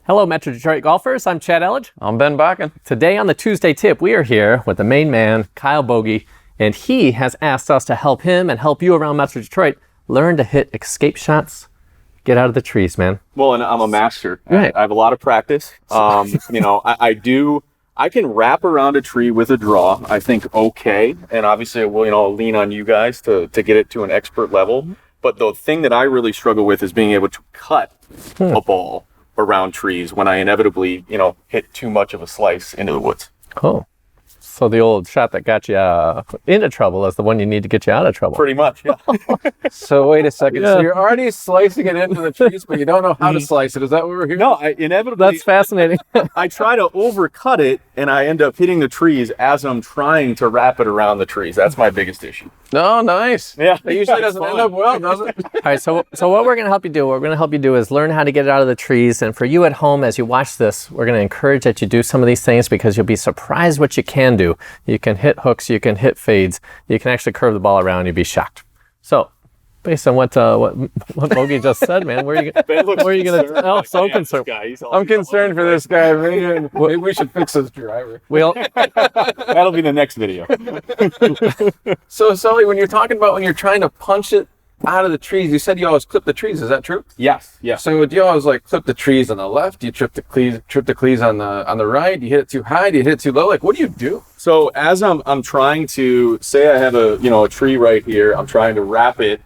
Hello, Metro Detroit golfers. I'm Chad Elledge. I'm Ben Bockin. Today on the Tuesday Tip, we are here with the main man, Kyle Bogey, and he has asked us to help him and help you around Metro Detroit learn to hit escape shots, get out of the trees, man. Well, and I'm a master. Right. I have a lot of practice. I can wrap around a tree with a draw, I think, okay. And obviously, I'll lean on you guys to get it to an expert level. But the thing that I really struggle with is being able to cut a ball around trees when I inevitably, hit too much of a slice into the woods. Oh. So the old shot that got you into trouble is the one you need to get you out of trouble. Pretty much, yeah. So wait a second. Yeah. So you're already slicing it into the trees, but you don't know how to slice it. Is that what we're hearing? No, inevitably, That's fascinating. I try to overcut it, and I end up hitting the trees as I'm trying to wrap it around the trees. That's my biggest issue. No, nice. Yeah. It usually doesn't end up well, does it? All right, so what we're going to help you do, is learn how to get it out of the trees. And for you at home, as you watch this, we're going to encourage that you do some of these things because you'll be surprised what you can do. You can hit hooks, you can hit fades, you can actually curve the ball around, you'll be shocked. So, based on what Bogey just said, man, where are you going to? Oh, so concerned. I'm concerned for this guy, man. Maybe we should fix this driver. That'll be the next video. So, Sully, when you're talking about when you're trying to punch it out of the trees, you said you always clip the trees. Is that true? Yes. Yeah. So do you always clip the trees on the left? Do you trip the cleats on the right? Do you hit it too high? Do you hit it too low? What do you do? So as I'm trying to say I have a tree right here, I'm trying to wrap it,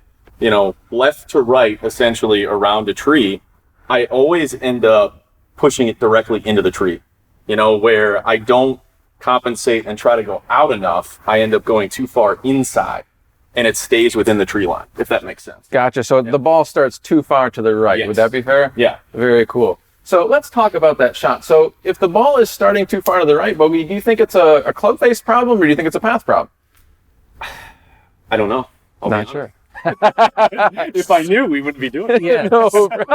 left to right essentially around a tree. I always end up pushing it directly into the tree. Where I don't compensate and try to go out enough, I end up going too far inside. And it stays within the tree line, if that makes sense. Gotcha. So the ball starts too far to the right. Yes. Would that be fair? Yeah. Very cool. So let's talk about that shot. So if the ball is starting too far to the right, Bogey, do you think it's a club face problem or do you think it's a path problem? I don't know. Not sure. If I knew, we wouldn't be doing it. Yeah.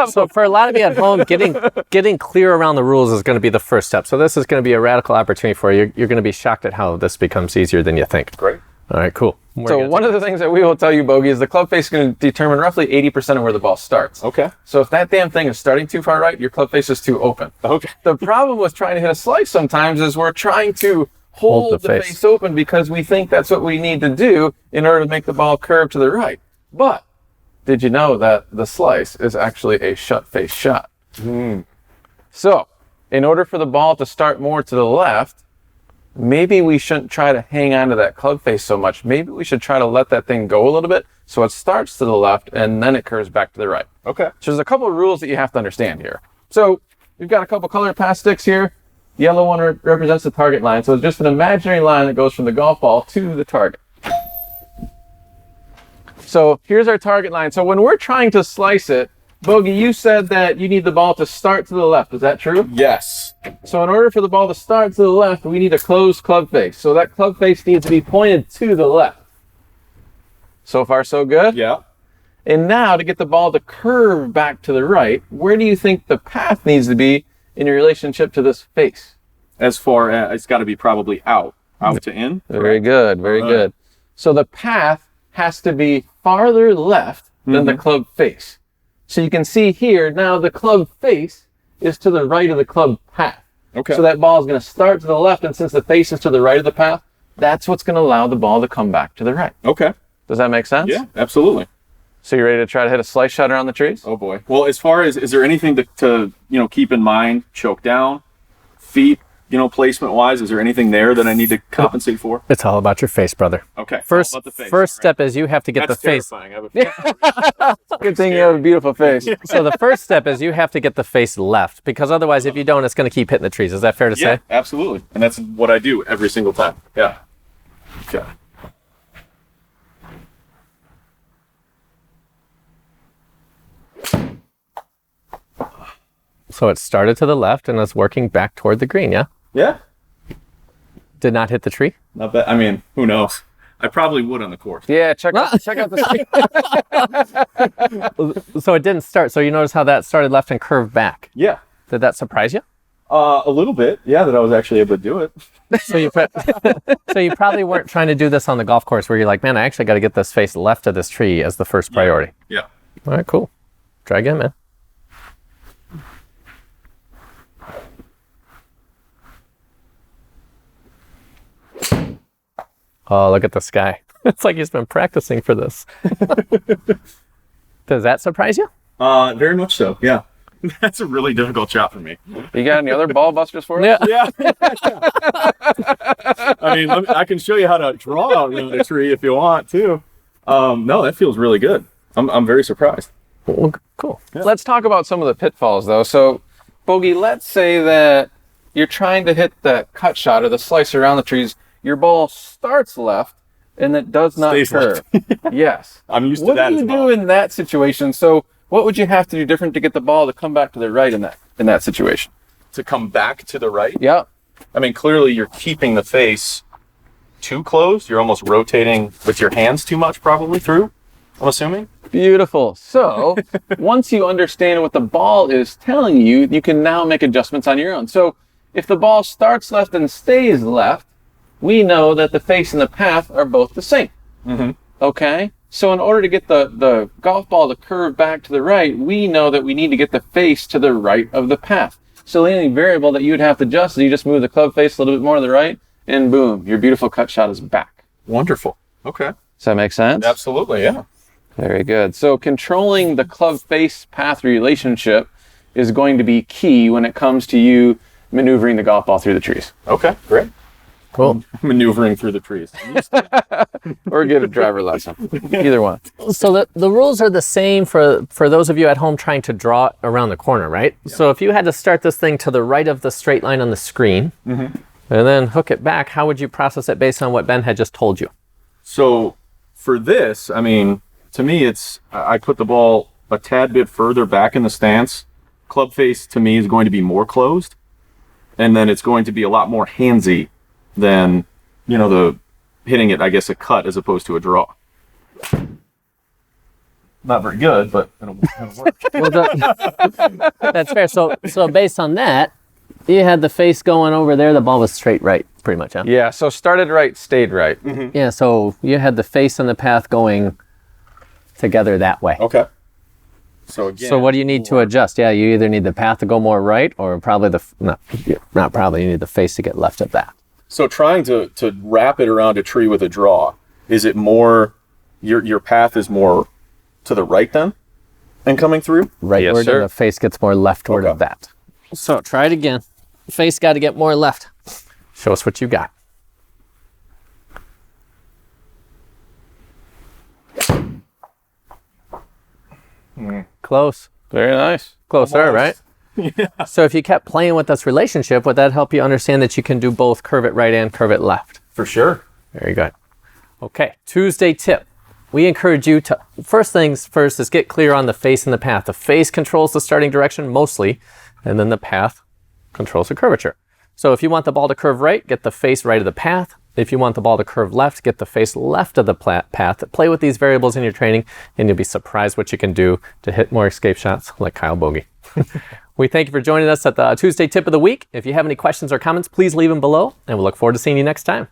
So for a lot of you at home, getting clear around the rules is going to be the first step. So this is going to be a radical opportunity for you. You're going to be shocked at how this becomes easier than you think. Great. All right, cool. So one of the things that we will tell you, Bogey, is the club face is going to determine roughly 80% of where the ball starts. Okay. So if that damn thing is starting too far right, your club face is too open. Okay. The problem with trying to hit a slice sometimes is we're trying to hold the face open because we think that's what we need to do in order to make the ball curve to the right. But did you know that the slice is actually a shut face shot? So in order for the ball to start more to the left, maybe we shouldn't try to hang on to that club face so much. Maybe we should try to let that thing go a little bit so it starts to the left and then it curves back to the right. Okay. So there's a couple of rules that you have to understand here. So we've got a couple colored pass sticks here. The yellow one represents the target line. So it's just an imaginary line that goes from the golf ball to the target. So here's our target line. So when we're trying to slice it, Bogey, you said that you need the ball to start to the left. Is that true? Yes. So in order for the ball to start to the left, we need a closed club face. So that club face needs to be pointed to the left. So far, so good? Yeah. And now to get the ball to curve back to the right, where do you think the path needs to be in your relationship to this face? As far as it's got to be probably out to in. Very good, very good. So the path has to be farther left than the club face. So you can see here, now the club face is to the right of the club path. Okay. So that ball is going to start to the left, and since the face is to the right of the path, that's what's going to allow the ball to come back to the right. Okay. Does that make sense? Yeah, absolutely. So you ready to try to hit a slice shot around the trees? Oh boy. Well, as far as, is there anything to keep in mind? Choke down, feet, placement wise, is there anything there that I need to compensate for? It's all about your face, brother. Okay. First all about the face. First step is you have to get That's the face. terrifying. I have a Good thing you have a beautiful face. So the first step is you have to get the face left, because otherwise, if you don't, it's going to keep hitting the trees. Is that fair to Yeah, say? absolutely. And that's what I do every single time. Yeah. Okay. So it started to the left and is working back toward the green, yeah? Yeah. Did not hit the tree? Not bad. I mean, who knows? I probably would on the course. Yeah, check out the So it didn't start. So you notice how that started left and curved back. Yeah. Did that surprise you? A little bit. Yeah, that I was actually able to do it. So you probably weren't trying to do this on the golf course where you're like, man, I actually got to get this face left of this tree as the first priority. Yeah. All right, cool. Try again, man. Oh, look at this guy. It's like he's been practicing for this. Does that surprise you? Very much so, yeah. That's a really difficult shot for me. You got any other ball busters for us? Yeah. I mean, I can show you how to draw out around a tree if you want to. No, that feels really good. I'm very surprised. Well, cool. Yeah. Let's talk about some of the pitfalls, though. So, Bogey, let's say that you're trying to hit the cut shot or the slice around the trees. Your ball starts left, and it does not Stays curve. left. Yes. I'm used to that as well. What do you do in that situation? So, what would you have to do different to get the ball to come back to the right in that situation? To come back to the right? Yeah. I mean, clearly you're keeping the face too closed. You're almost rotating with your hands too much, probably, through, I'm assuming. Beautiful. So, once you understand what the ball is telling you, you can now make adjustments on your own. So, if the ball starts left and stays left, we know that the face and the path are both the same. Mm-hmm. Okay? So in order to get the golf ball to curve back to the right, we know that we need to get the face to the right of the path. So the only variable that you'd have to adjust is you just move the club face a little bit more to the right, and boom, your beautiful cut shot is back. Wonderful. Okay. Does that make sense? Absolutely, yeah. Very good. So controlling the club face path relationship is going to be key when it comes to you maneuvering the golf ball through the trees. Okay, great. Cool. Maneuvering through the trees. Or get a driver lesson. Either one. So the rules are the same for those of you at home trying to draw around the corner, right? Yeah. So if you had to start this thing to the right of the straight line on the screen, and then hook it back, how would you process it based on what Ben had just told you? So for this, I mean, to me, I put the ball a tad bit further back in the stance. Club face, to me, is going to be more closed. And then it's going to be a lot more handsy than, the hitting it, I guess, a cut as opposed to a draw. Not very good, but it'll work. Well, that's fair. So based on that, you had the face going over there. The ball was straight right, pretty much, huh? Yeah, so started right, stayed right. Mm-hmm. Yeah, so you had the face and the path going together that way. Okay. So again. So what do you need to adjust? Yeah, you either need the path to go more right, or probably not probably, you need the face to get left of that. So trying to wrap it around a tree with a draw, is it more, your path is more to the right then and coming through? Rightward, Yes, sir. and the face gets more leftward of that. So try it again. Face got to get more left. Show us what you got. Close. Very nice. Closer, Almost. right? Yeah. So if you kept playing with this relationship, would that help you understand that you can do both curve it right and curve it left? For sure. Very good. Okay, Tuesday tip. We encourage you to, first things first is get clear on the face and the path. The face controls the starting direction mostly, and then the path controls the curvature. So if you want the ball to curve right, get the face right of the path. If you want the ball to curve left, get the face left of the path. Play with these variables in your training, and you'll be surprised what you can do to hit more escape shots like Kyle Bogey. We thank you for joining us at the Tuesday Tip of the Week. If you have any questions or comments, please leave them below, and we'll look forward to seeing you next time.